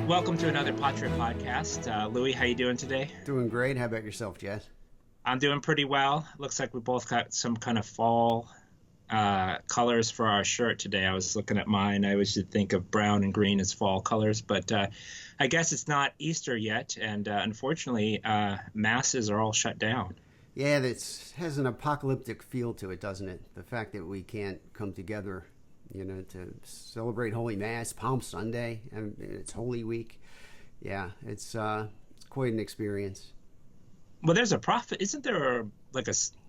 Welcome to another Patria podcast. Louis, how you doing today? Doing great. How about yourself, Jess? I'm doing pretty well. Looks like we both got some kind of fall colors for our shirt today. I was looking at mine. I always should think of brown and green as fall colors, but I guess it's not Easter yet, and unfortunately, masses are all shut down. Yeah, that has an apocalyptic feel to it, doesn't it? The fact that we can't come together, to celebrate Holy Mass, Palm Sunday, and it's Holy Week. Yeah, it's quite an experience. Well, there's a prophet, isn't there?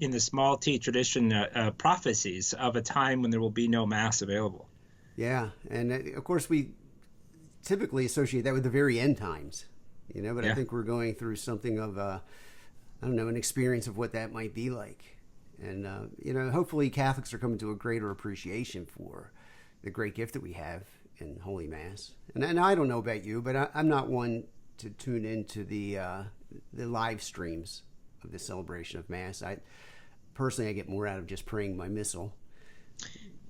In the small T tradition, prophecies of a time when there will be no mass available. Yeah, and of course we typically associate that with the very end times, But Yeah. I think we're going through something of an experience of what that might be like. And, hopefully Catholics are coming to a greater appreciation for the great gift that we have in Holy Mass. And I don't know about you, but I'm not one to tune into the live streams of the celebration of Mass. Personally, I get more out of just praying my missal.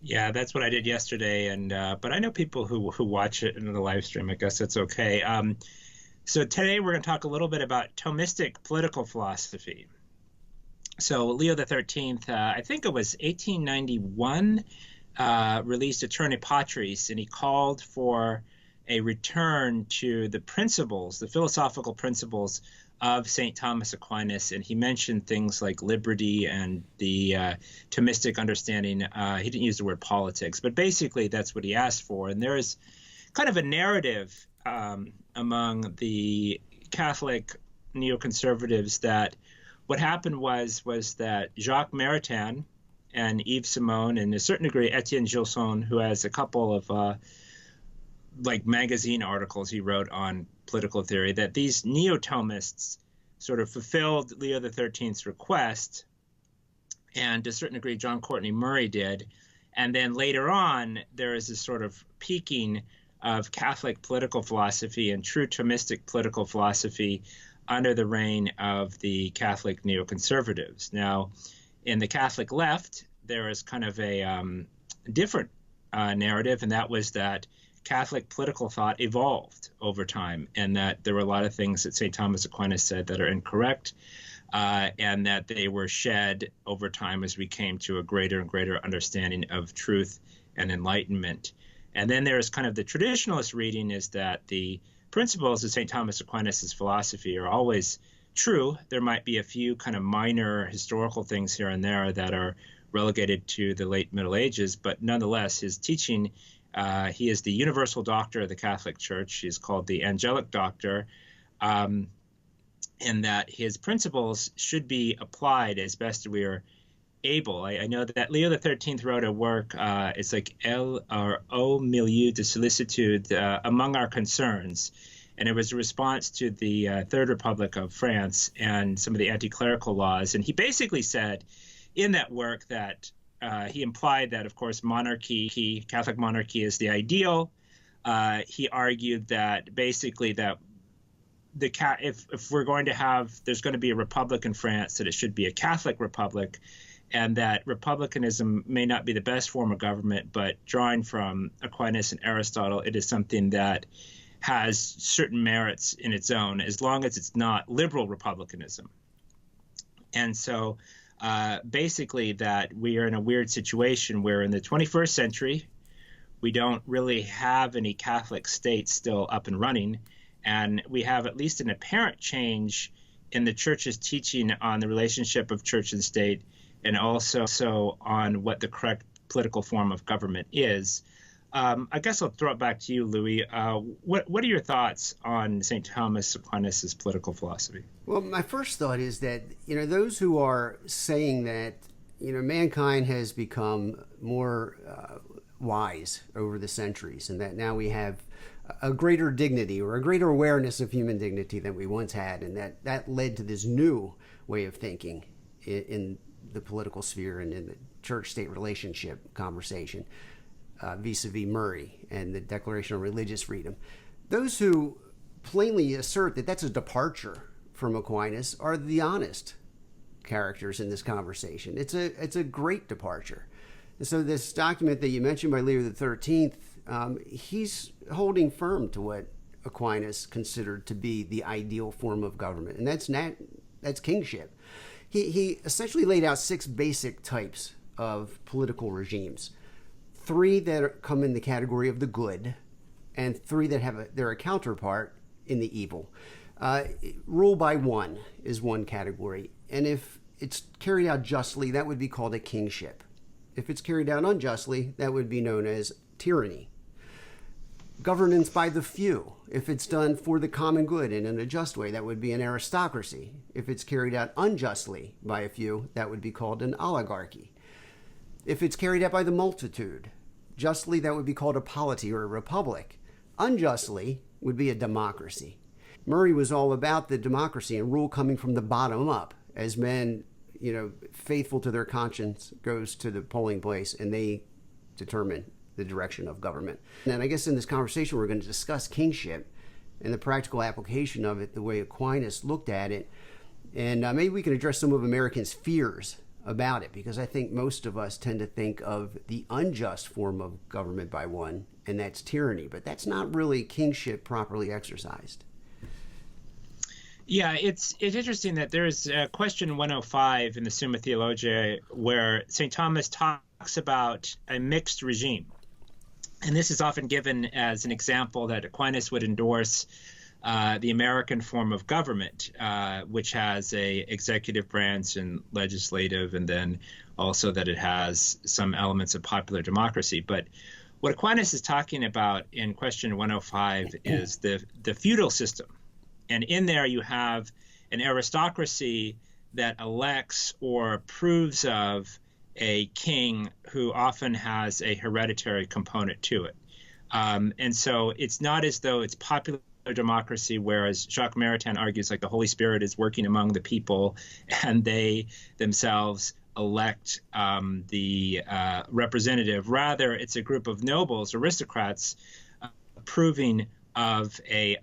Yeah, that's what I did yesterday, and but I know people who watch it in the live stream. I guess that's okay. So today we're going to talk a little bit about Thomistic political philosophy. So Leo the 13th, I think it was 1891, released Eterni Patris, and he called for a return to the principles, the philosophical principles of St. Thomas Aquinas, and he mentioned things like liberty and the Thomistic understanding. He didn't use the word politics, but basically that's what he asked for. And there is kind of a narrative among the Catholic neoconservatives that what happened was that Jacques Maritain and Yves Simon, and to a certain degree Etienne Gilson, who has a couple of magazine articles he wrote on political theory, that these neo-Thomists sort of fulfilled Leo the 13th's request, and to a certain degree John Courtney Murray did. And then later on, there is this sort of peaking of Catholic political philosophy and true Thomistic political philosophy under the reign of the Catholic neoconservatives. Now, in the Catholic left, there is kind of a different narrative, and that was that Catholic political thought evolved over time, and that there were a lot of things that St. Thomas Aquinas said that are incorrect, and that they were shed over time as we came to a greater and greater understanding of truth and enlightenment. And then there's kind of the traditionalist reading is that the principles of St. Thomas Aquinas' philosophy are always true. There might be a few kind of minor historical things here and there that are relegated to the late Middle Ages, but nonetheless, his teaching, he is the universal doctor of the Catholic Church. He's called the angelic doctor, and that his principles should be applied as best we are able. I know that Leo the 13th wrote a work, it's like El or Au Milieu de Sollicitude, Among Our Concerns, and it was a response to the Third Republic of France and some of the anti-clerical laws. And he basically said in that work that he implied that, of course, monarchy, Catholic monarchy is the ideal. He argued that basically that if we're going to have, there's going to be a republic in France, that it should be a Catholic republic, and that republicanism may not be the best form of government, but drawing from Aquinas and Aristotle, it is something that has certain merits in its own, as long as it's not liberal republicanism. And so basically that we are in a weird situation where in the 21st century, we don't really have any Catholic states still up and running, and we have at least an apparent change in the church's teaching on the relationship of church and state, and also on what the correct political form of government is. I guess I'll throw it back to you, Louis. What are your thoughts on St. Thomas Aquinas' political philosophy? Well, my first thought is that, those who are saying that, mankind has become more wise over the centuries, and that now we have a greater dignity or a greater awareness of human dignity than we once had, and that led to this new way of thinking in the political sphere and in the church-state relationship conversation, vis-a-vis Murray and the Declaration of Religious Freedom. Those who plainly assert that that's a departure from Aquinas are the honest characters in this conversation. It's a great departure. And so this document that you mentioned by Leo the 13th, he's holding firm to what Aquinas considered to be the ideal form of government, and that's kingship. He essentially laid out 6 basic types of political regimes. 3 that come in the category of the good, and 3 that have their counterpart in the evil. Rule by one is one category, and if it's carried out justly, that would be called a kingship. If it's carried out unjustly, that would be known as tyranny. Governance by the few. If it's done for the common good and in a just way, that would be an aristocracy. If it's carried out unjustly by a few, that would be called an oligarchy. If it's carried out by the multitude, justly, that would be called a polity or a republic. Unjustly would be a democracy. Murray was all about the democracy and rule coming from the bottom up, as men, faithful to their conscience, goes to the polling place and they determine the direction of government. And I guess in this conversation, we're going to discuss kingship and the practical application of it, the way Aquinas looked at it. And maybe we can address some of Americans' fears about it, because I think most of us tend to think of the unjust form of government by one, and that's tyranny. But that's not really kingship properly exercised. Yeah, it's interesting that there's a question 105 in the Summa Theologiae where St. Thomas talks about a mixed regime. And this is often given as an example that Aquinas would endorse the American form of government, which has a executive branch and legislative, and then also that it has some elements of popular democracy. But what Aquinas is talking about in question 105 is the feudal system. And in there you have an aristocracy that elects or approves of a king who often has a hereditary component to it. And so it's not as though it's popular democracy, whereas Jacques Maritain argues like the Holy Spirit is working among the people and they themselves elect the representative. Rather, it's a group of nobles, aristocrats, approving of a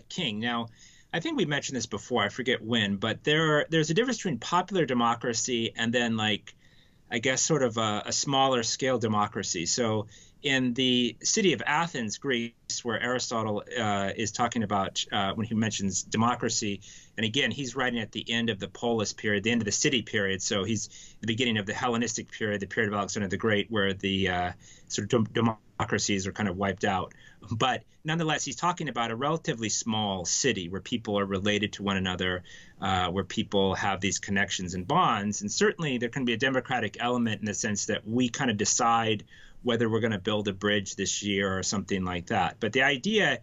king. Now, I think we mentioned this before, I forget when, but there's a difference between popular democracy and then I guess sort of a smaller scale democracy. So in the city of Athens, Greece, where Aristotle is talking about when he mentions democracy, and again, he's writing at the end of the polis period, the end of the city period. So he's the beginning of the Hellenistic period, the period of Alexander the Great, where the sort of democracies are kind of wiped out. But nonetheless, he's talking about a relatively small city where people are related to one another, where people have these connections and bonds. And certainly there can be a democratic element in the sense that we kind of decide whether we're going to build a bridge this year or something like that. But the idea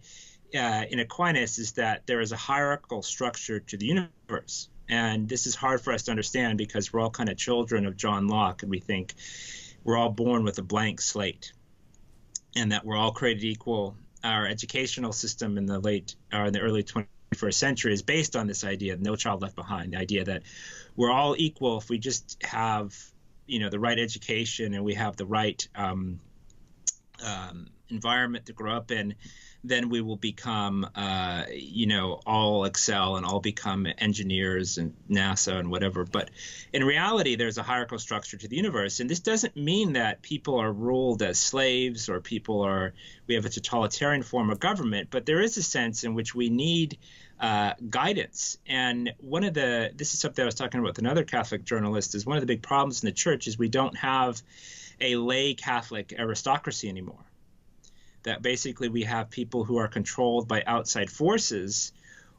in Aquinas is that there is a hierarchical structure to the universe. And this is hard for us to understand because we're all kind of children of John Locke, and we think we're all born with a blank slate and that we're all created equal. Our educational system in the early 21st century is based on this idea of no child left behind, the idea that we're all equal if we just have the right education and we have the right environment to grow up in, then we will become, all excel and all become engineers and NASA and whatever. But in reality, there's a hierarchical structure to the universe. And this doesn't mean that people are ruled as slaves or we have a totalitarian form of government, but there is a sense in which we need guidance. And this is something I was talking about with another Catholic journalist, is one of the big problems in the church is we don't have a lay Catholic aristocracy anymore. That basically we have people who are controlled by outside forces,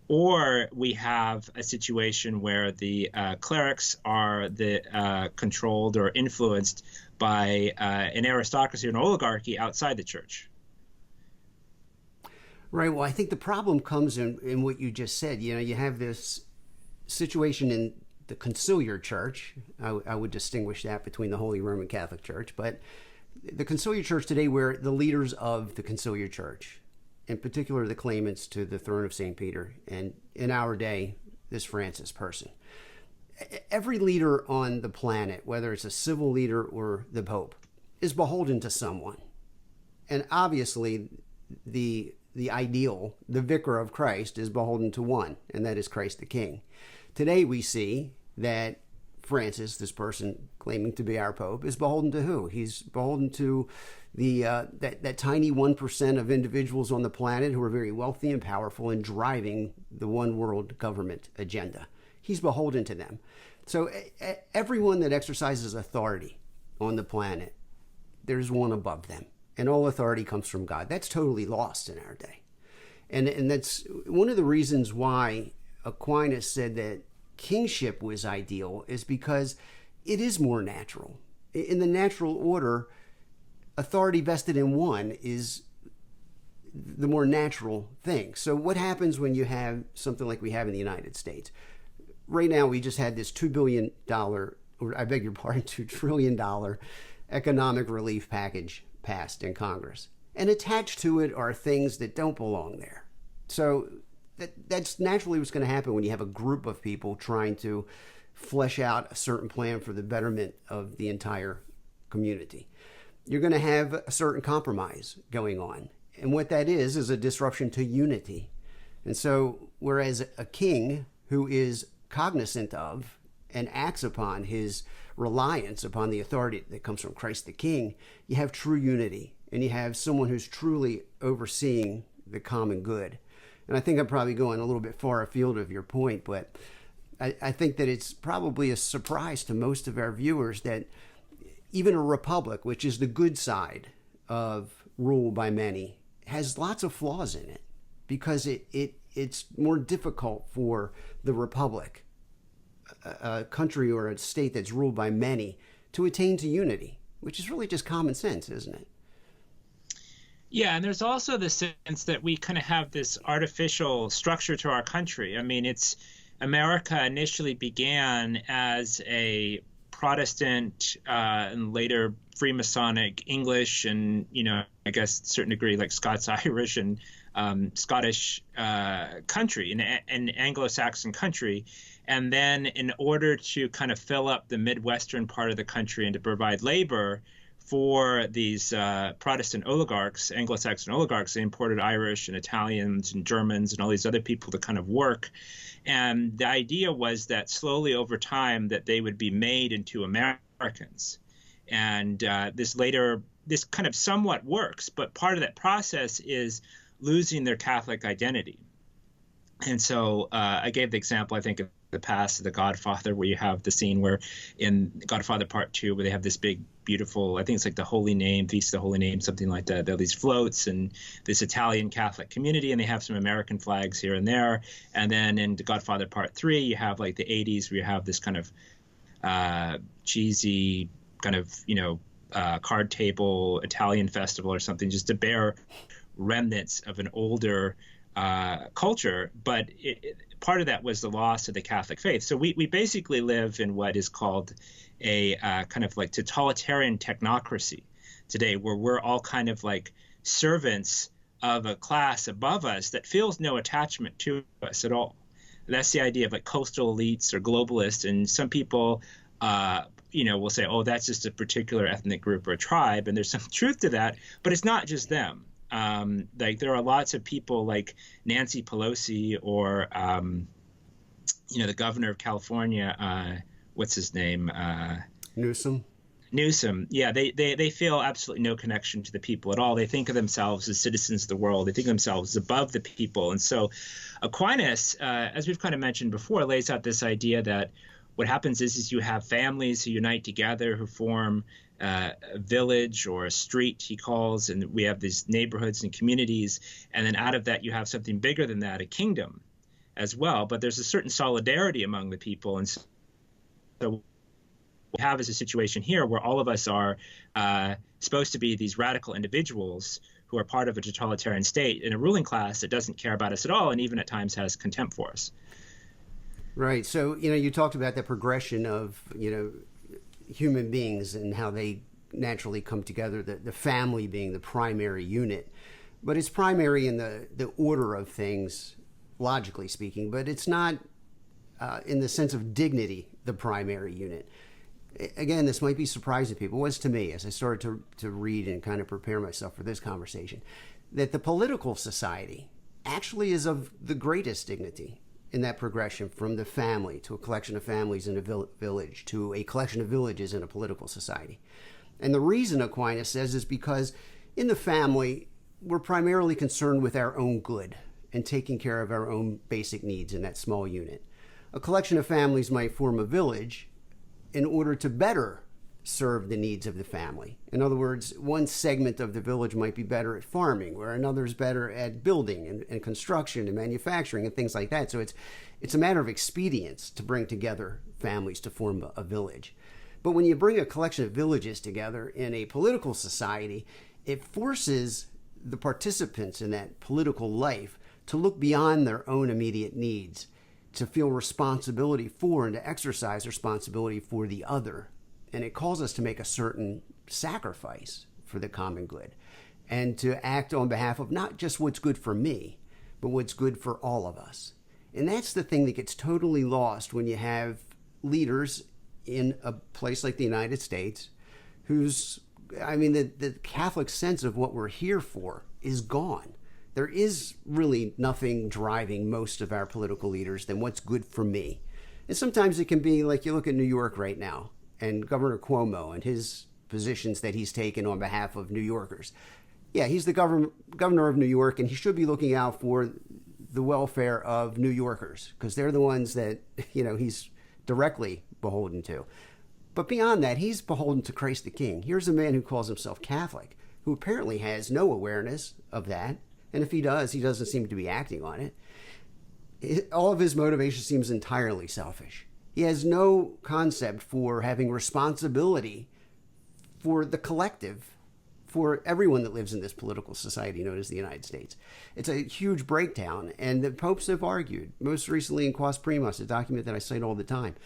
or we have a situation where the clerics are controlled or influenced by an aristocracy or an oligarchy outside the church. Right. Well, I think the problem comes in what you just said. You have this situation in the conciliar church. I would distinguish that between the Holy Roman Catholic Church, but the conciliar church today, where the leaders of the conciliar church, in particular the claimants to the throne of St. Peter, and in our day, this Francis person, every leader on the planet, whether it's a civil leader or the Pope, is beholden to someone. And obviously, the ideal, the vicar of Christ, is beholden to one, and that is Christ the King. Today we see that Francis, this person claiming to be our Pope, is beholden to who? He's beholden to that tiny 1% of individuals on the planet who are very wealthy and powerful and driving the one world government agenda. He's beholden to them. So everyone that exercises authority on the planet, there's one above them. And all authority comes from God. That's totally lost in our day. And that's one of the reasons why Aquinas said that kingship was ideal, is because it is more natural. In the natural order, authority vested in one is the more natural thing. So what happens when you have something like we have in the United States? Right now, we just had this $2 billion, or I beg your pardon, $2 trillion economic relief package passed in Congress. And attached to it are things that don't belong there. So that's naturally what's going to happen when you have a group of people trying to flesh out a certain plan for the betterment of the entire community. You're going to have a certain compromise going on. And what that is a disruption to unity. And so whereas a king who is cognizant of and acts upon his reliance upon the authority that comes from Christ the King, you have true unity, and you have someone who's truly overseeing the common good. And I think I'm probably going a little bit far afield of your point, but I think that it's probably a surprise to most of our viewers that even a republic, which is the good side of rule by many, has lots of flaws in it, because it's more difficult for the republic, a country or a state that's ruled by many, to attain to unity, which is really just common sense, isn't it? Yeah, and there's also the sense that we kind of have this artificial structure to our country. I mean, America initially began as a Protestant and later Freemasonic English and, I guess to a certain degree like Scots-Irish and Scottish country, an Anglo-Saxon country. And then in order to kind of fill up the Midwestern part of the country and to provide labor for these Protestant oligarchs, Anglo-Saxon oligarchs, they imported Irish and Italians and Germans and all these other people to kind of work. And the idea was that slowly over time that they would be made into Americans. And this kind of somewhat works, but part of that process is losing their Catholic identity. And so I gave the example, I think, of the past of The Godfather, where you have the scene where in Godfather Part 2, where they have this big, beautiful, I think it's like the Holy Name, Feast of the Holy Name, something like that. There are these floats and this Italian Catholic community, and they have some American flags here and there. And then in The Godfather Part 3, you have like the 80s, where you have this kind of cheesy kind of, card table Italian festival or something, just to bear remnants of an older culture, but part of that was the loss of the Catholic faith. So we basically live in what is called a kind of like totalitarian technocracy today, where we're all kind of like servants of a class above us that feels no attachment to us at all. That's the idea of like coastal elites or globalists, and some people will say, oh, that's just a particular ethnic group or tribe, and there's some truth to that, but it's not just them. Like there are lots of people like Nancy Pelosi or, the governor of California, what's his name? Newsom. Yeah, they feel absolutely no connection to the people at all. They think of themselves as citizens of the world. They think of themselves as above the people. And so Aquinas, as we've kind of mentioned before, lays out this idea that what happens is you have families who unite together, who form a village or a street, he calls, and we have these neighborhoods and communities. And then out of that, you have something bigger than that, a kingdom as well. But there's a certain solidarity among the people. And so what we have is a situation here where all of us are supposed to be these radical individuals who are part of a totalitarian state in a ruling class that doesn't care about us at all, and even at times has contempt for us. Right. So, you talked about the progression of, human beings and how they naturally come together, the family being the primary unit. But it's primary in the order of things, logically speaking, but it's not in the sense of dignity, the primary unit. Again, this might be surprising to people. It was to me as I started to read and kind of prepare myself for this conversation, that the political society actually is of the greatest dignity. in that progression from the family to a collection of families in a village to a collection of villages in a political society. And the reason Aquinas says is because in the family, we're primarily concerned with our own good and taking care of our own basic needs in that small unit. A collection of families might form a village in order to better serve the needs of the family. In other words, one segment of the village might be better at farming, where another's better at building and construction and manufacturing and things like that. So it's a matter of expedience to bring together families to form a village. But when you bring a collection of villages together in a political society, it forces the participants in that political life to look beyond their own immediate needs, to feel responsibility for and to exercise responsibility for the other. And it calls us to make a certain sacrifice for the common good and to act on behalf of not just what's good for me, but what's good for all of us. And that's the thing that gets totally lost when you have leaders in a place like the United States the Catholic sense of what we're here for is gone. There is really nothing driving most of our political leaders than what's good for me. And sometimes it can be like you look at New York right now and Governor Cuomo and his positions that he's taken on behalf of New Yorkers. Yeah, he's the governor of New York, and he should be looking out for the welfare of New Yorkers because they're the ones that, he's directly beholden to. But beyond that, he's beholden to Christ the King. Here's a man who calls himself Catholic, who apparently has no awareness of that. And if he does, he doesn't seem to be acting on it. All of his motivation seems entirely selfish. He has no concept for having responsibility for the collective, for everyone that lives in this political society known as the United States. It's a huge breakdown, and the popes have argued, most recently in Quas Primas, a document that I cite all the time.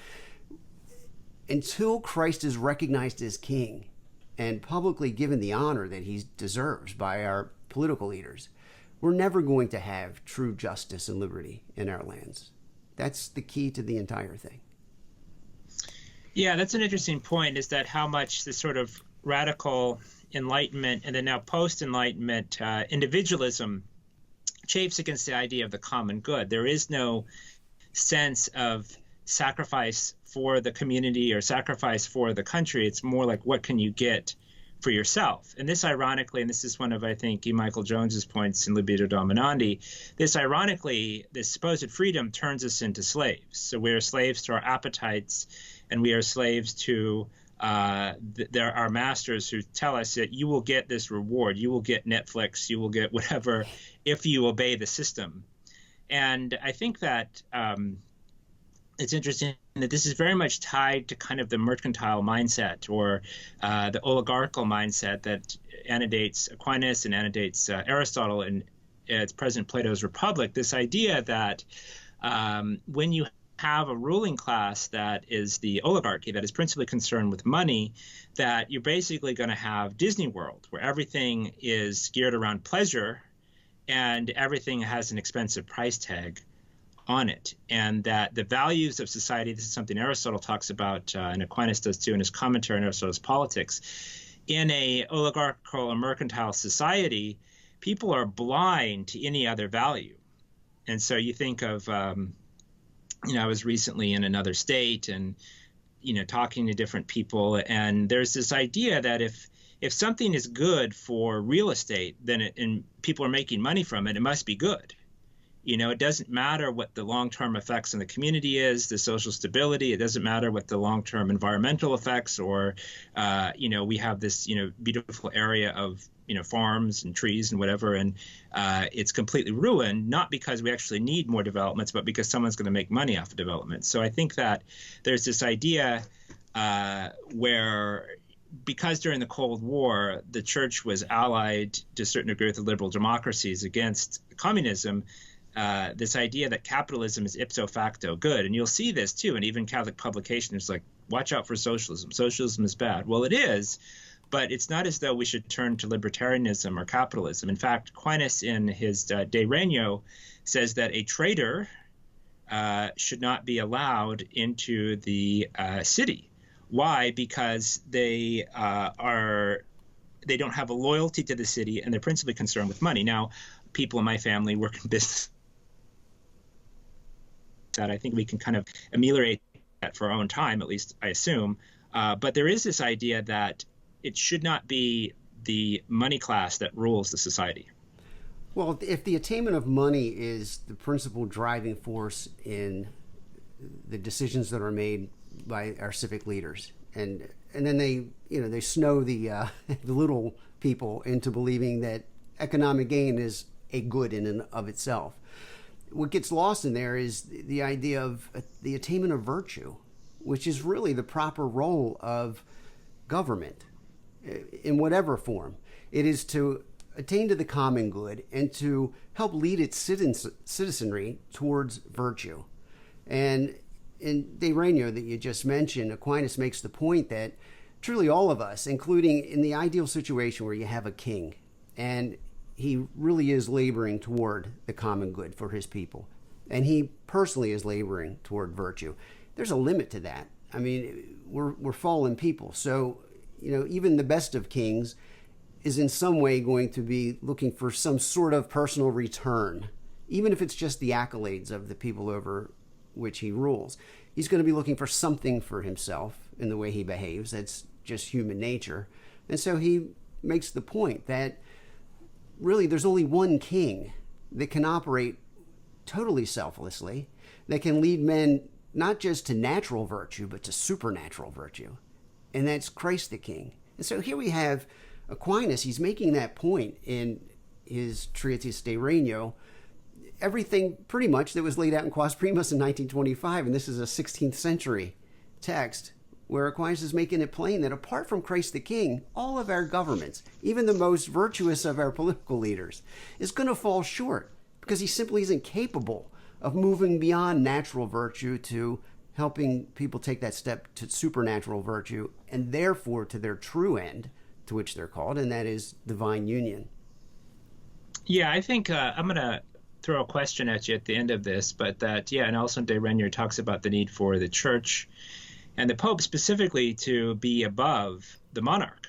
Until Christ is recognized as king and publicly given the honor that he deserves by our political leaders, we're never going to have true justice and liberty in our lands. That's the key to the entire thing. Yeah, that's an interesting point, is that how much the sort of radical Enlightenment and then now post-Enlightenment individualism chafes against the idea of the common good. There is no sense of sacrifice for the community or sacrifice for the country. It's more like, what can you get for yourself? And this ironically, and this is one of, I think, E. Michael Jones's points in Libido Dominandi, this supposed freedom turns us into slaves. So we're slaves to our appetites, and we are slaves to our masters who tell us that you will get this reward, you will get Netflix, you will get whatever if you obey the system. And I think that it's interesting that this is very much tied to kind of the mercantile mindset or the oligarchical mindset that antedates Aquinas and antedates Aristotle in its present Plato's Republic. This idea that when you have a ruling class that is the oligarchy, that is principally concerned with money, that you're basically going to have Disney World, where everything is geared around pleasure and everything has an expensive price tag on it, and that the values of society, this is something Aristotle talks about, and Aquinas does too in his commentary on Aristotle's Politics, in a oligarchical or mercantile society, people are blind to any other value. And so you think of, I was recently in another state and, talking to different people, and there's this idea that if something is good for real estate, then and people are making money from it, it must be good. It doesn't matter what the long-term effects on the community is, the social stability. It doesn't matter what the long-term environmental effects or, we have this, beautiful area of, farms and trees and whatever. And it's completely ruined, not because we actually need more developments, but because someone's going to make money off of development. So I think that there's this idea where, because during the Cold War, the church was allied to a certain degree with the liberal democracies against communism, this idea that capitalism is ipso facto good. And you'll see this too, and even Catholic publications like, watch out for socialism. Socialism is bad. Well, it is, but it's not as though we should turn to libertarianism or capitalism. In fact, Aquinas in his De Regno says that a traitor should not be allowed into the city. Why? Because they don't have a loyalty to the city, and they're principally concerned with money. Now, people in my family work in business. that. I think we can kind of ameliorate that for our own time, at least I assume. But there is this idea that it should not be the money class that rules the society. Well, if the attainment of money is the principal driving force in the decisions that are made by our civic leaders, and then they snow the the little people into believing that economic gain is a good in and of itself. What gets lost in there is the idea of the attainment of virtue, which is really the proper role of government in whatever form. It is to attain to the common good and to help lead its citizenry towards virtue. And in De Regno that you just mentioned, Aquinas makes the point that truly all of us, including in the ideal situation where you have a king and he really is laboring toward the common good for his people, and he personally is laboring toward virtue, there's a limit to that. I mean, we're fallen people. So, even the best of kings is in some way going to be looking for some sort of personal return, even if it's just the accolades of the people over which he rules. He's going to be looking for something for himself in the way he behaves. That's just human nature. And so he makes the point that really there's only one king that can operate totally selflessly, that can lead men not just to natural virtue, but to supernatural virtue. And that's Christ the King. And so here we have Aquinas. He's making that point in his Treatise De Regno. Everything pretty much that was laid out in Quas Primas in 1925, and this is a 16th century text, where Aquinas is making it plain that apart from Christ the King, all of our governments, even the most virtuous of our political leaders, is going to fall short because he simply isn't capable of moving beyond natural virtue to helping people take that step to supernatural virtue and therefore to their true end to which they're called, and that is divine union. Yeah, I think I'm going to throw a question at you at the end of this, but that, and also De Regno talks about the need for the church and the Pope specifically to be above the monarch.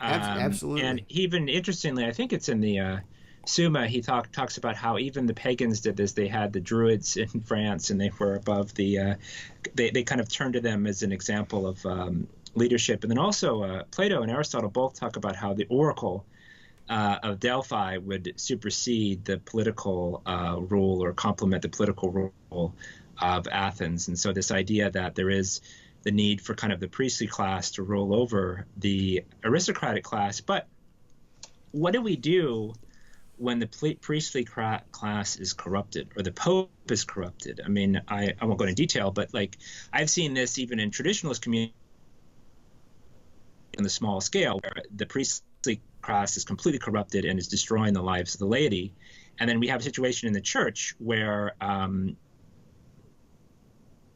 Absolutely. And even interestingly, I think it's in the Summa, he talks about how even the pagans did this. They had the Druids in France, and they were above the. They kind of turned to them as an example of leadership. And then also Plato and Aristotle both talk about how the oracle of Delphi would supersede the political rule or complement the political rule of Athens. And so this idea that there is the need for kind of the priestly class to rule over the aristocratic class. But what do we do when the priestly class is corrupted or the Pope is corrupted? I mean, I won't go into detail, but like I've seen this even in traditionalist communities on the small scale where the priestly class is completely corrupted and is destroying the lives of the laity. And then we have a situation in the church where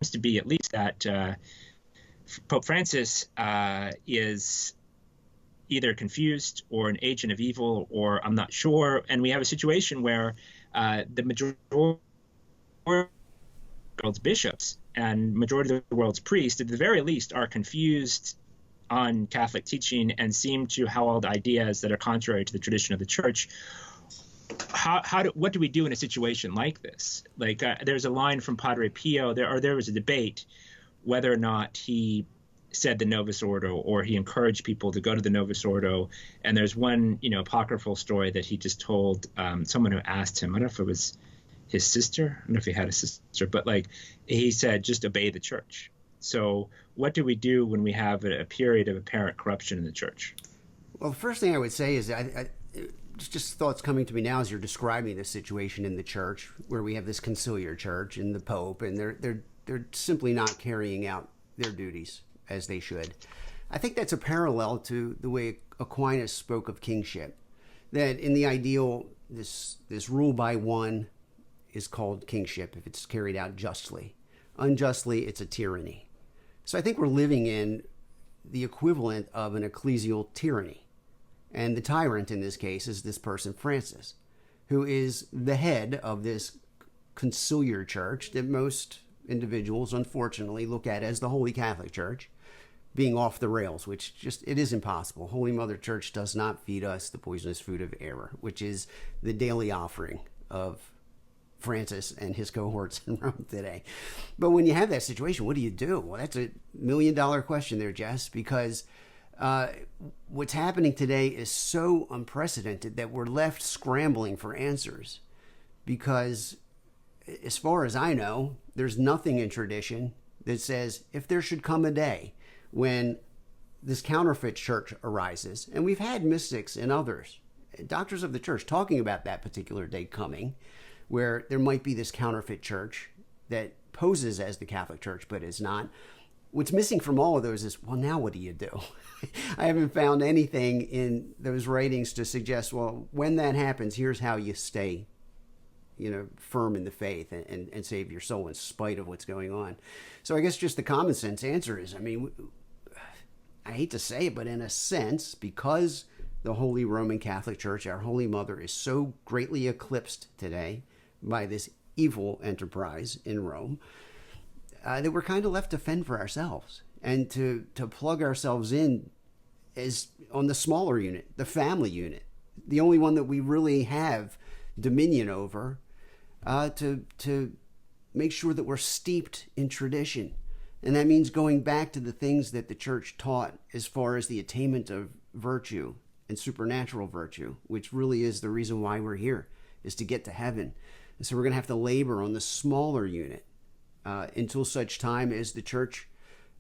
seems to be at least that Pope Francis is either confused or an agent of evil, or I'm not sure. And we have a situation where the majority of the world's bishops and majority of the world's priests, at the very least, are confused on Catholic teaching and seem to hold ideas that are contrary to the tradition of the church. What do we do in a situation like this? Like there's a line from Padre Pio, there was a debate whether or not he said the Novus Ordo or he encouraged people to go to the Novus Ordo. And there's one, apocryphal story that he just told someone who asked him, I don't know if it was his sister, I don't know if he had a sister, but like he said, just obey the church. So what do we do when we have a period of apparent corruption in the church? Well, the first thing I would say is just thoughts coming to me now as you're describing this situation in the church where we have this conciliar church and the Pope, and they're simply not carrying out their duties as they should. I think that's a parallel to the way Aquinas spoke of kingship, that in the ideal, this rule by one is called kingship if it's carried out justly. Unjustly, it's a tyranny. So I think we're living in the equivalent of an ecclesial tyranny. And the tyrant in this case is this person, Francis, who is the head of this conciliar church that most individuals, unfortunately, look at as the Holy Catholic Church, being off the rails, which it is impossible. Holy Mother Church does not feed us the poisonous food of error, which is the daily offering of Francis and his cohorts in Rome today. But when you have that situation, what do you do? Well, that's $1 million question there, Jess, because what's happening today is so unprecedented that we're left scrambling for answers. Because as far as I know, there's nothing in tradition that says if there should come a day when this counterfeit church arises, and we've had mystics and others, doctors of the church, talking about that particular day coming, where there might be this counterfeit church that poses as the Catholic Church but is not. What's missing from all of those is, well, now what do you do? I haven't found anything in those writings to suggest, well, when that happens, here's how you stay, firm in the faith and save your soul in spite of what's going on. So I guess just the common sense answer is, I hate to say it, but in a sense, because the Holy Roman Catholic Church, our Holy Mother, is so greatly eclipsed today by this evil enterprise in Rome, that we're kind of left to fend for ourselves and to plug ourselves in as on the smaller unit, the family unit, the only one that we really have dominion over, to make sure that we're steeped in tradition. And that means going back to the things that the church taught as far as the attainment of virtue and supernatural virtue, which really is the reason why we're here, is to get to heaven. And so we're going to have to labor on the smaller unit until such time as the church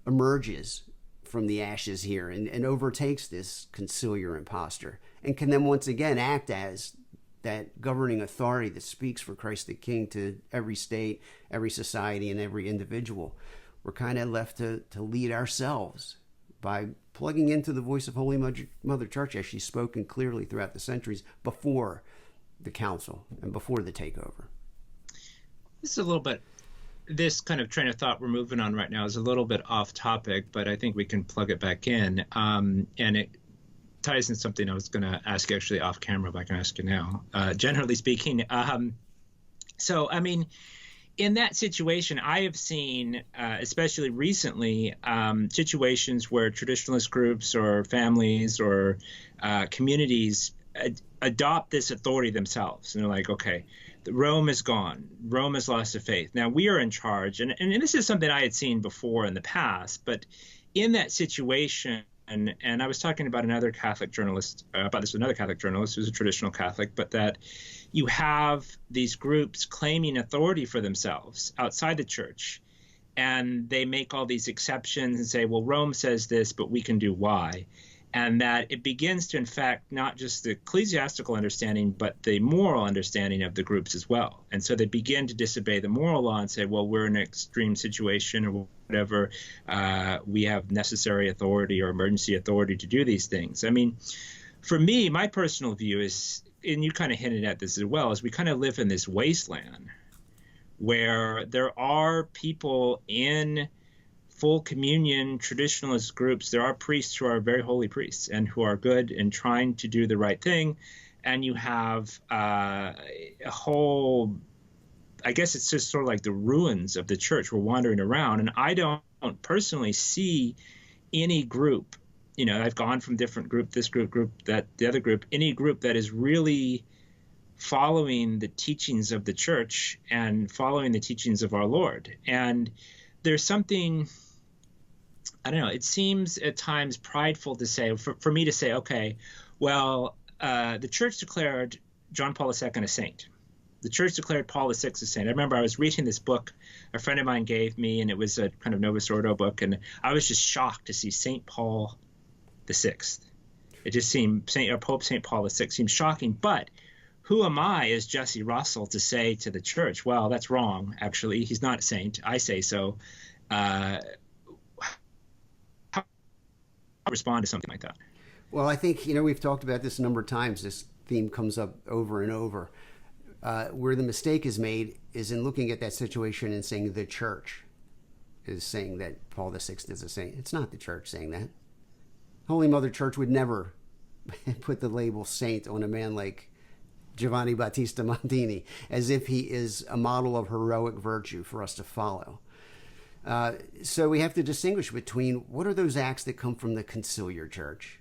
emerges from the ashes here and overtakes this conciliar impostor and can then once again act as that governing authority that speaks for Christ the King to every state, every society, and every individual. We're kind of left to lead ourselves by plugging into the voice of Holy Mother Church as she's spoken clearly throughout the centuries before the council and before the takeover. This kind of train of thought we're moving on right now is a little bit off topic, but I think we can plug it back in. And it ties in something I was going to ask you actually off camera, but I can ask you now. Generally speaking, in that situation, I have seen, especially recently, situations where traditionalist groups or families or communities adopt this authority themselves. And they're like, okay, Rome is gone. Rome has lost the faith. Now we are in charge. And this is something I had seen before in the past. But in that situation, and I was talking about another Catholic journalist, who's a traditional Catholic, but that you have these groups claiming authority for themselves outside the church. And they make all these exceptions and say, well, Rome says this, but we can do Y. And that it begins to infect not just the ecclesiastical understanding, but the moral understanding of the groups as well. And so they begin to disobey the moral law and say, well, we're in an extreme situation or whatever. We have necessary authority or emergency authority to do these things. I mean, for me, my personal view is, and you kind of hinted at this as well, is we kind of live in this wasteland where there are people in full communion traditionalist groups. There are priests who are very holy priests and who are good and trying to do the right thing. And you have a whole, I guess it's just sort of like the ruins of the church. We're wandering around, and I don't personally see any group, I've gone from different group, this group, that, the other group, any group that is really following the teachings of the church and following the teachings of our Lord. And there's something, I don't know, it seems at times prideful to say, for me to say, okay, well, the church declared John Paul II a saint. The church declared Paul VI a saint. I remember I was reading this book a friend of mine gave me, and it was a kind of Novus Ordo book, and I was just shocked to see St. Paul VI. It just seemed, Pope St. Paul VI seemed shocking, but who am I as Jesse Russell to say to the church, well, that's wrong, actually, he's not a saint, I say so. How respond to something like that? Well, I think, we've talked about this a number of times. This theme comes up over and over. Where the mistake is made is in looking at that situation and saying the church is saying that Paul VI is a saint. It's not the church saying that. Holy Mother Church would never put the label saint on a man like Giovanni Battista Mondini, as if he is a model of heroic virtue for us to follow. So we have to distinguish between what are those acts that come from the conciliar church,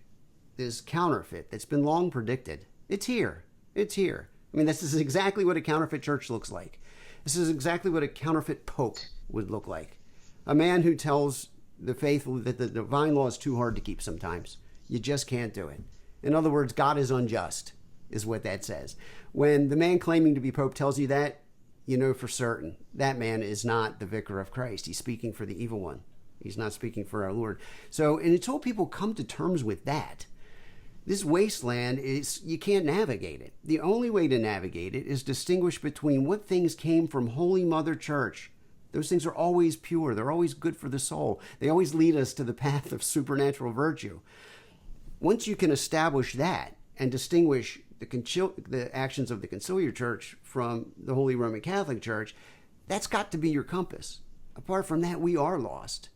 this counterfeit that's been long predicted. It's here. And I mean, this is exactly what a counterfeit church looks like. This is exactly what a counterfeit pope would look like. A man who tells the faithful that the divine law is too hard to keep sometimes. You just can't do it. In other words, God is unjust, is what that says. When the man claiming to be pope tells you that, you know for certain that man is not the vicar of Christ. He's speaking for the evil one. He's not speaking for our Lord. So, and until people come to terms with that, this wasteland is, you can't navigate it. The only way to navigate it is distinguish between what things came from Holy Mother Church. Those things are always pure. They're always good for the soul. They always lead us to the path of supernatural virtue. Once you can establish that and distinguish the actions of the conciliar church from the Holy Roman Catholic Church, that's got to be your compass. Apart from that, we are lost.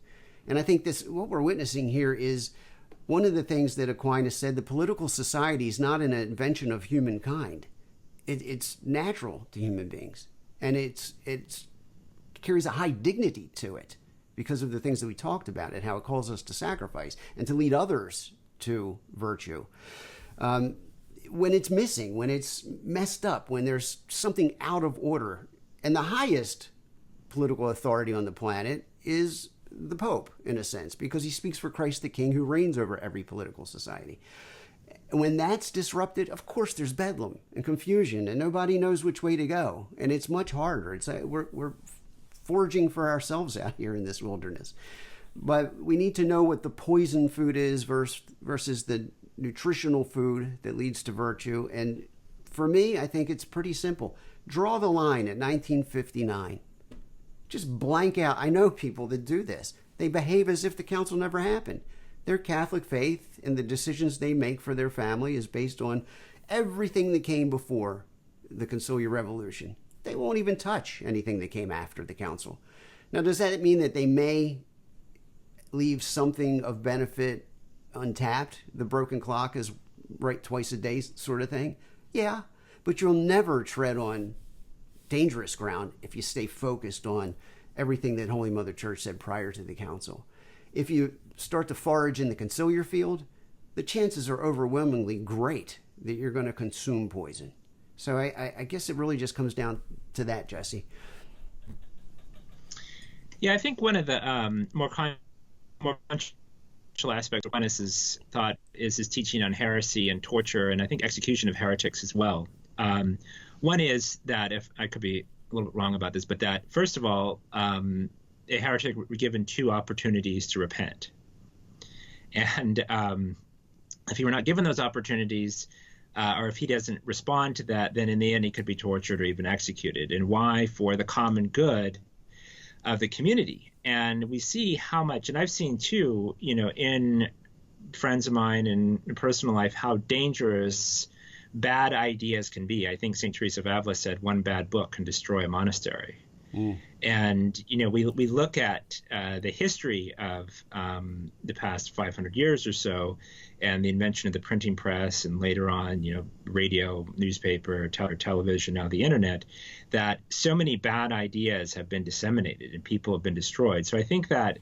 And I think what we're witnessing here is one of the things that Aquinas said: the political society is not an invention of humankind. It's natural to human beings, and it carries a high dignity to it because of the things that we talked about and how it calls us to sacrifice and to lead others to virtue. When it's missing, when it's messed up, when there's something out of order, and the highest political authority on the planet is the Pope, in a sense, because he speaks for Christ the King, who reigns over every political society. And when that's disrupted, of course, there's bedlam and confusion, and nobody knows which way to go. And it's much harder. We're foraging for ourselves out here in this wilderness. But we need to know what the poison food is versus the nutritional food that leads to virtue. And for me, I think it's pretty simple. Draw the line at 1959. Just blank out. I know people that do this. They behave as if the council never happened. Their Catholic faith and the decisions they make for their family is based on everything that came before the conciliar revolution. They won't even touch anything that came after the council. Now, does that mean that they may leave something of benefit untapped? The broken clock is right twice a day sort of thing? Yeah, but you'll never tread on dangerous ground if you stay focused on everything that Holy Mother Church said prior to the council. If you start to forage in the conciliar field, the chances are overwhelmingly great that you're going to consume poison. So I guess it really just comes down to that, Jesse. Yeah, I think one of the more controversial aspects of Aquinas' thought is his teaching on heresy and torture, and I think execution of heretics as well. One is that, if I could be a little wrong about this, but that, first of all, a heretic would be given 2 opportunities to repent. And if he were not given those opportunities, or if he doesn't respond to that, then in the end he could be tortured or even executed. And why? For the common good of the community. And we see how much, and I've seen too, in friends of mine and in personal life, how dangerous bad ideas can be. I think St. Teresa of Avila said one bad book can destroy a monastery. And, we look at the history of the past 500 years or so, and the invention of the printing press, and later on, radio, newspaper, television, now the internet, that so many bad ideas have been disseminated and people have been destroyed. So I think that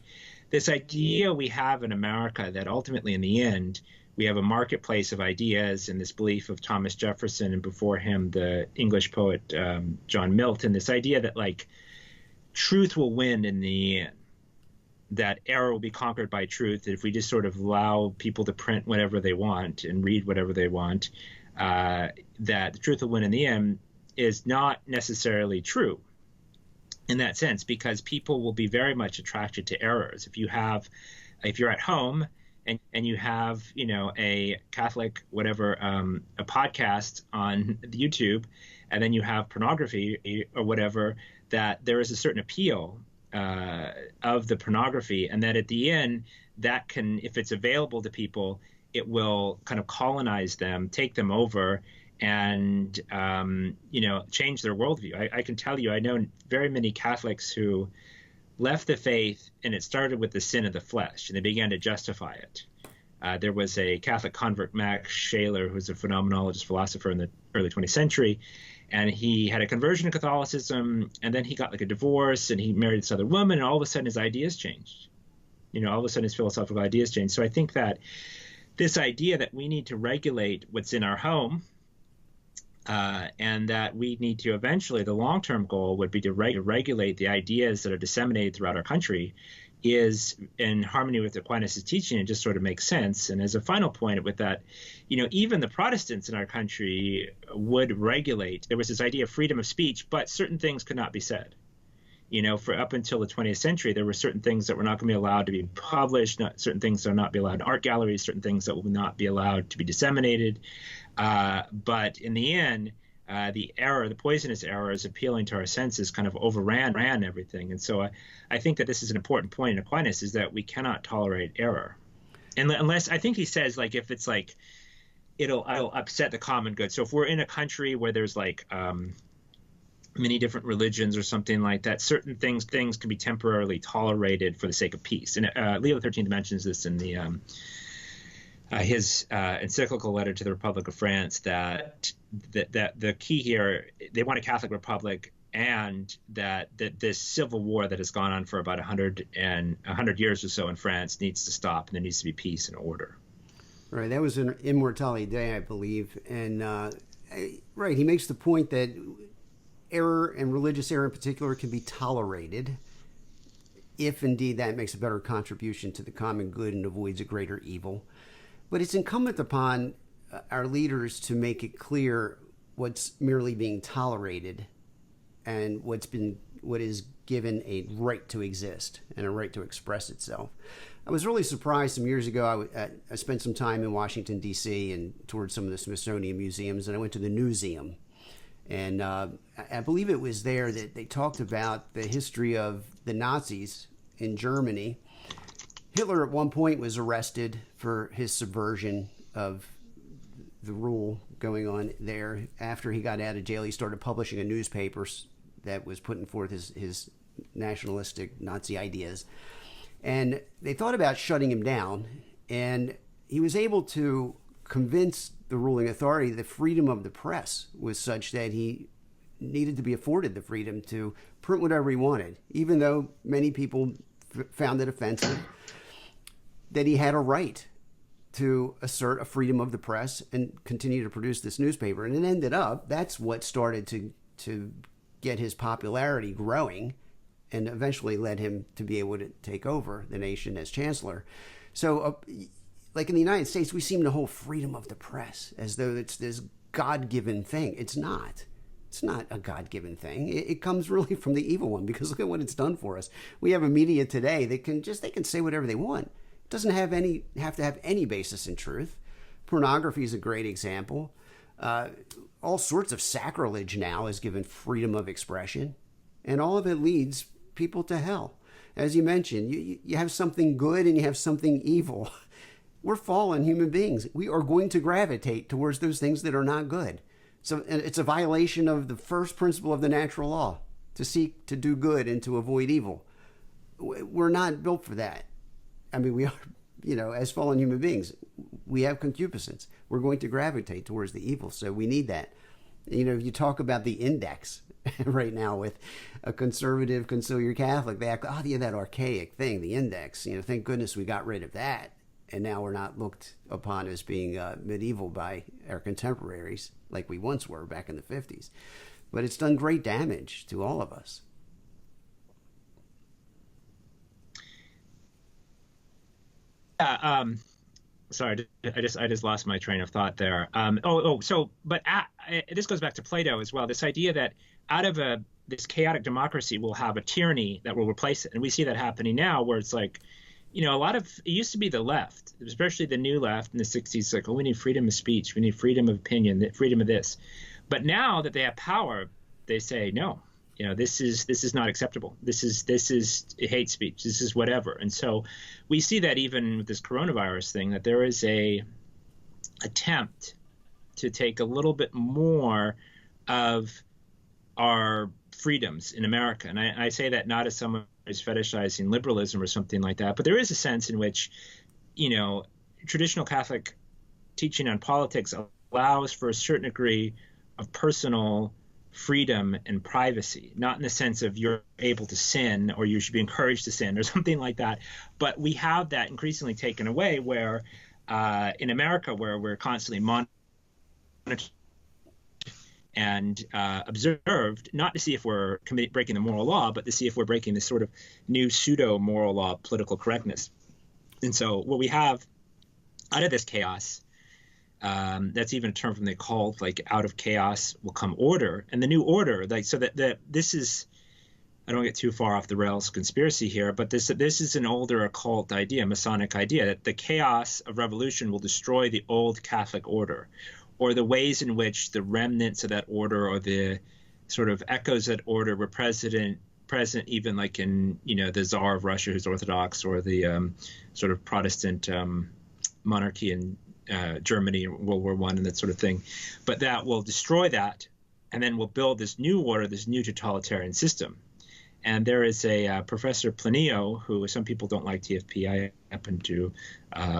this idea we have in America that ultimately in the end, we have a marketplace of ideas, and this belief of Thomas Jefferson, and before him, the English poet John Milton, this idea that truth will win in the end, that error will be conquered by truth, that if we just sort of allow people to print whatever they want and read whatever they want, that the truth will win in the end, is not necessarily true in that sense, because people will be very much attracted to errors. If you're at home and you have, a Catholic, whatever, a podcast on YouTube, and then you have pornography or whatever, that there is a certain appeal of the pornography, and that at the end, that can, if it's available to people, it will kind of colonize them, take them over, and change their worldview. I can tell you, I know very many Catholics who left the faith, and it started with the sin of the flesh, and they began to justify it. There was a Catholic convert, Max Shaler, who's a phenomenologist philosopher in the early 20th century, and he had a conversion to Catholicism, and then he got a divorce, and he married this other woman, and all of a sudden his ideas changed. All of a sudden his philosophical ideas changed. So I think that this idea that we need to regulate what's in our home, and that we need to eventually, the long-term goal would be to regulate the ideas that are disseminated throughout our country is in harmony with Aquinas' teaching. It just sort of makes sense. And as a final point with that, even the Protestants in our country would regulate. There was this idea of freedom of speech, but certain things could not be said. For up until the 20th century, there were certain things that were not going to be allowed to be published, certain things that will not be allowed in art galleries, certain things that will not be allowed to be disseminated. But in the end, the poisonous errors appealing to our senses kind of overran everything. And so I think that this is an important point in Aquinas, is that we cannot tolerate error. And unless, I think he says, like, if it's like, it'll upset the common good. So if we're in a country where there's like many different religions or something like that, certain things can be temporarily tolerated for the sake of peace. And Leo XIII mentions this in his encyclical letter to the Republic of France, that the key here, they want a Catholic republic, and that this civil war that has gone on for about 100 years or so in France needs to stop, and there needs to be peace and order. Right, that was in Immortality Day, I believe, and right, he makes the point that error, and religious error in particular, can be tolerated if indeed that makes a better contribution to the common good and avoids a greater evil. But it's incumbent upon our leaders to make it clear what's merely being tolerated and what is given a right to exist and a right to express itself. I was really surprised some years ago. I spent some time in Washington, D.C. and toured some of the Smithsonian museums, and I went to the Newseum. And I believe it was there that they talked about the history of the Nazis in Germany. Hitler at one point was arrested for his subversion of the rule going on there. After he got out of jail, he started publishing a newspaper that was putting forth his nationalistic Nazi ideas. And they thought about shutting him down, and he was able to convince the ruling authority that freedom of the press was such that he needed to be afforded the freedom to print whatever he wanted, even though many people found it offensive, that he had a right to assert a freedom of the press and continue to produce this newspaper. And it ended up, that's what started to get his popularity growing, and eventually led him to be able to take over the nation as chancellor. So like in the United States, we seem to hold freedom of the press as though it's this God-given thing. It's not. It's not a God-given thing. It comes really from the evil one, because look at what it's done for us. We have a media today that they can say whatever they want. It doesn't have to have any basis in truth. Pornography is a great example. All sorts of sacrilege now is given freedom of expression, and all of it leads people to hell. As you mentioned, you have something good and you have something evil. We're fallen human beings. We are going to gravitate towards those things that are not good. So it's a violation of the first principle of the natural law, to seek to do good and to avoid evil. We're not built for that. I mean, we are, as fallen human beings, we have concupiscence. We're going to gravitate towards the evil. So we need that. You talk about the index right now with a conservative conciliar Catholic. They act, that archaic thing, the index. Thank goodness we got rid of that. And now we're not looked upon as being medieval by our contemporaries like we once were back in the 50s. But it's done great damage to all of us. Sorry, I just lost my train of thought there. This goes back to Plato as well. This idea that out of this chaotic democracy, we'll have a tyranny that will replace it. And we see that happening now, where it's like, it used to be the left, especially the new left in the 60s, like, we need freedom of speech, we need freedom of opinion, freedom of this. But now that they have power, they say, no, this is not acceptable. This is hate speech. This is whatever. And so we see that even with this coronavirus thing, that there is a attempt to take a little bit more of our freedoms in America. And I say that not as someone who's fetishizing liberalism or something like that, but there is a sense in which, traditional Catholic teaching on politics allows for a certain degree of personal freedom and privacy, not in the sense of you're able to sin or you should be encouraged to sin or something like that. But we have that increasingly taken away, where in America, where we're constantly monitored, and observed, not to see if we're breaking the moral law, but to see if we're breaking this sort of new pseudo moral law of political correctness. And so what we have out of this chaos, that's even a term from the occult, like out of chaos will come order. And the new order, like, so that this is, I don't get too far off the rails conspiracy here, but this is an older occult idea, Masonic idea, that the chaos of revolution will destroy the old Catholic order, or the ways in which the remnants of that order or the sort of echoes of that order were present even like in, the Tsar of Russia, who's Orthodox, or the sort of Protestant monarchy in Germany in World War I and that sort of thing. But that will destroy that, and then we'll build this new order, this new totalitarian system. And there is a Professor Planio, who some people don't like TFP. I happen to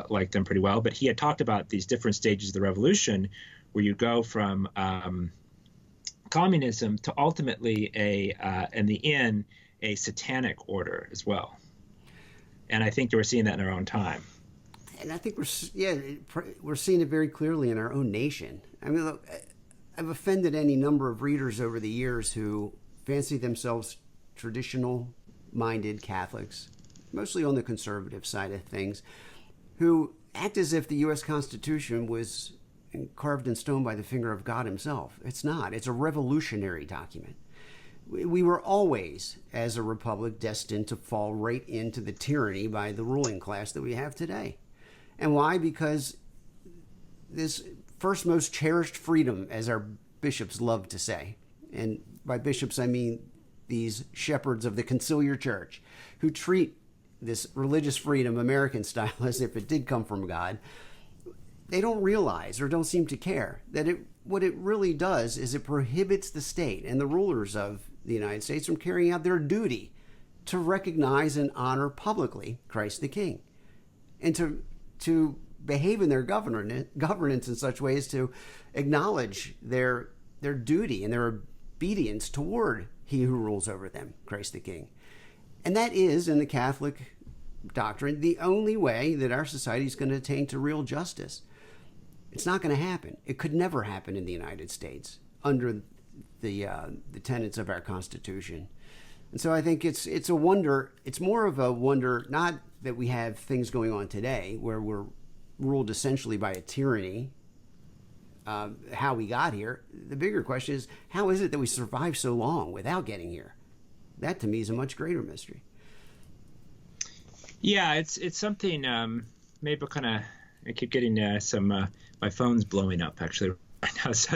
like them pretty well. But he had talked about these different stages of the revolution, where you go from communism to ultimately in the end, a satanic order as well. And I think we're seeing that in our own time. And I think we're seeing it very clearly in our own nation. I mean, look, I've offended any number of readers over the years who fancy themselves traditional-minded Catholics, mostly on the conservative side of things, who act as if the U.S. Constitution was carved in stone by the finger of God himself. It's not. It's a revolutionary document. We were always, as a republic, destined to fall right into the tyranny by the ruling class that we have today. And why? Because this first most cherished freedom, as our bishops love to say, and by bishops I mean these shepherds of the conciliar church, who treat this religious freedom, American style, as if it did come from God, they don't realize or don't seem to care that what it really does is it prohibits the state and the rulers of the United States from carrying out their duty to recognize and honor publicly Christ the King, and to behave in their governance in such ways to acknowledge their duty and their obedience toward he who rules over them, Christ the King. And that is, in the Catholic doctrine, the only way that our society is going to attain to real justice. It's not going to happen. It could never happen in the United States under the tenets of our Constitution. And so I think it's a wonder. It's more of a wonder, not that we have things going on today where we're ruled essentially by a tyranny, how we got here. The bigger question is, how is it that we survived so long without getting here? That to me is a much greater mystery. Yeah, it's something. Maybe kind of. I keep getting some. My phone's blowing up actually right now. So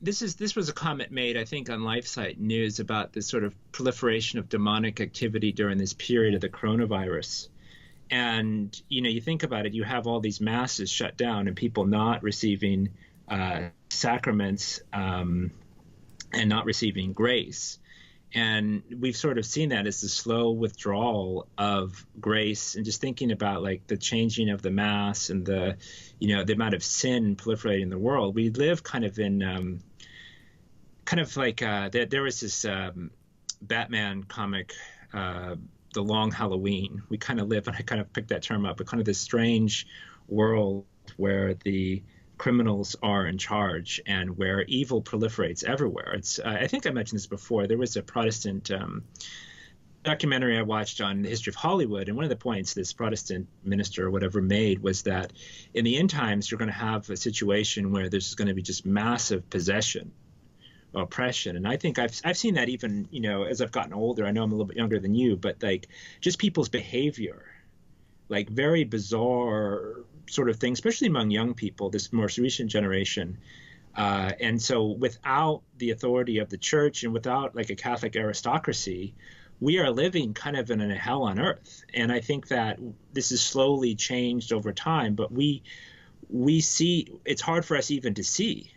this was a comment made, I think, on LifeSite News about the sort of proliferation of demonic activity during this period of the coronavirus. And, you think about it, you have all these masses shut down and people not receiving sacraments and not receiving grace. And we've sort of seen that as the slow withdrawal of grace, and just thinking about like the changing of the mass and the amount of sin proliferating in the world. We live kind of in there was this Batman comic, The Long Halloween. We kind of live, and I kind of picked that term up, but kind of this strange world where the criminals are in charge and where evil proliferates everywhere. It's I think I mentioned this before. There was a Protestant documentary I watched on the history of Hollywood, and one of the points this Protestant minister or whatever made was that in the end times you're going to have a situation where there's going to be just massive possession, oppression. And I think I've seen that even as I've gotten older. I know I'm a little bit younger than you, but like just people's behavior, like very bizarre sort of thing, especially among young people, this more recent generation. And so without the authority of the church and without like a Catholic aristocracy, we are living kind of in a hell on earth. And I think that this is slowly changed over time, but we see, it's hard for us even to see,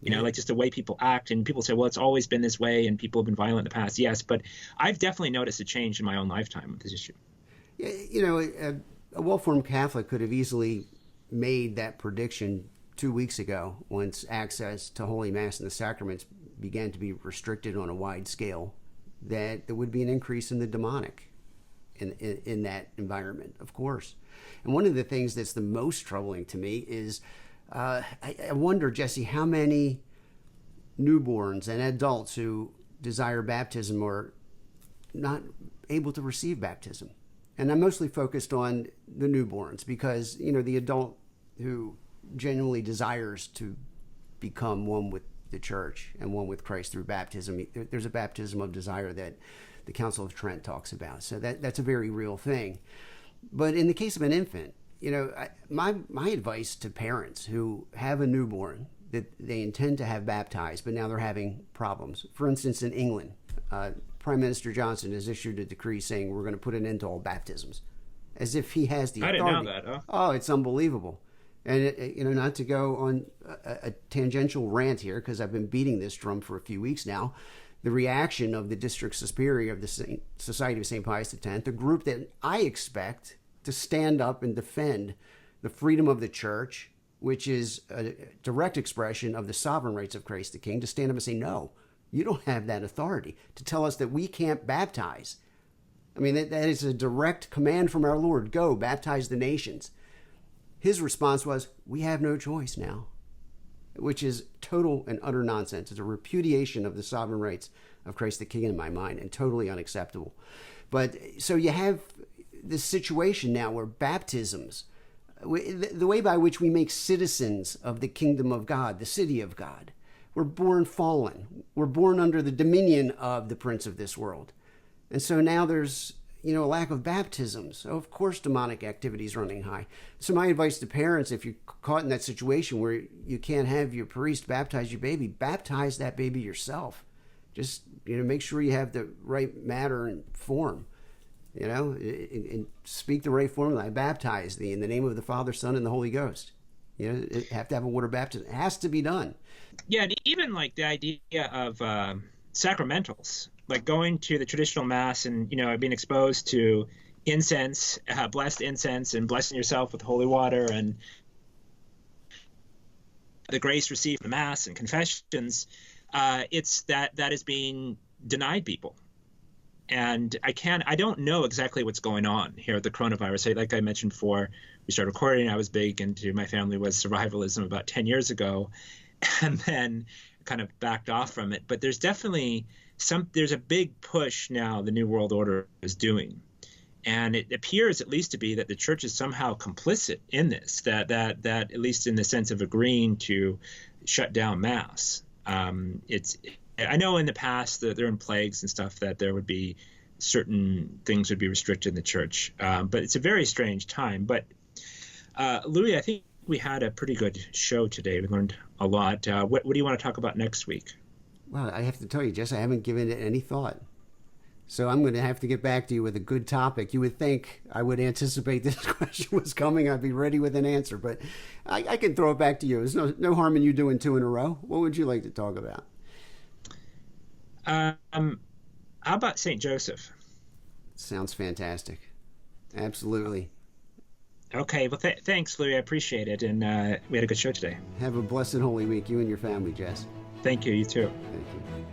like just the way people act. And people say, well, it's always been this way and people have been violent in the past. Yes, but I've definitely noticed a change in my own lifetime with this issue. A well-formed Catholic could have easily made that prediction 2 weeks ago once access to Holy Mass and the sacraments began to be restricted on a wide scale, that there would be an increase in the demonic in that environment, of course. And one of the things that's the most troubling to me is I wonder, Jesse, how many newborns and adults who desire baptism are not able to receive baptism. And I'm mostly focused on the newborns because, the adult who genuinely desires to become one with the church and one with Christ through baptism, there's a baptism of desire that the Council of Trent talks about. So that's a very real thing. But in the case of an infant, my advice to parents who have a newborn that they intend to have baptized, but now they're having problems. For instance, in England, Prime Minister Johnson has issued a decree saying we're going to put an end to all baptisms, as if he has the authority. I didn't know that. Oh, it's unbelievable. And not to go on a tangential rant here, because I've been beating this drum for a few weeks now. The reaction of the District Superior of the Society of St. Pius X, a group that I expect to stand up and defend the freedom of the church, which is a direct expression of the sovereign rights of Christ the King, to stand up and say, no, you don't have that authority to tell us that we can't baptize. I mean, that is a direct command from our Lord. Go, baptize the nations. His response was, we have no choice now, which is total and utter nonsense. It's a repudiation of the sovereign rights of Christ the King in my mind, and totally unacceptable. But so you have this situation now where baptisms, the way by which we make citizens of the kingdom of God, the city of God, we're born fallen. We're born under the dominion of the prince of this world. And so now there's, a lack of baptisms. So of course demonic activity is running high. So my advice to parents, if you're caught in that situation where you can't have your priest baptize your baby, baptize that baby yourself. Just, make sure you have the right matter and form, and speak the right formula. I baptize thee in the name of the Father, Son, and the Holy Ghost. You have to have a water baptism. It has to be done. Yeah, and even like the idea of sacramentals, like going to the traditional mass and being exposed to incense, blessed incense, and blessing yourself with holy water, and the grace received from the mass and confessions. It's that is being denied people. And I don't know exactly what's going on here with the coronavirus. Like I mentioned before we started recording, I was big into, my family was survivalism about 10 years ago, and then kind of backed off from it. But there's definitely there's a big push now the New World Order is doing. And it appears at least to be that the church is somehow complicit in this, that at least in the sense of agreeing to shut down Mass. I know in the past that during plagues and stuff that there would be certain things would be restricted in the church, but it's a very strange time. But Louis, I think we had a pretty good show today. We learned a lot. What do you want to talk about next week? Well, I have to tell you, Jess, I haven't given it any thought. So I'm going to have to get back to you with a good topic. You would think I would anticipate this question was coming. I'd be ready with an answer, but I can throw it back to you. There's no harm in you doing two in a row. What would you like to talk about? How about St. Joseph? Sounds fantastic. Absolutely. Okay. Well, thanks, Louis. I appreciate it. And we had a good show today. Have a blessed Holy Week, you and your family, Jess. Thank you. You too. Thank you.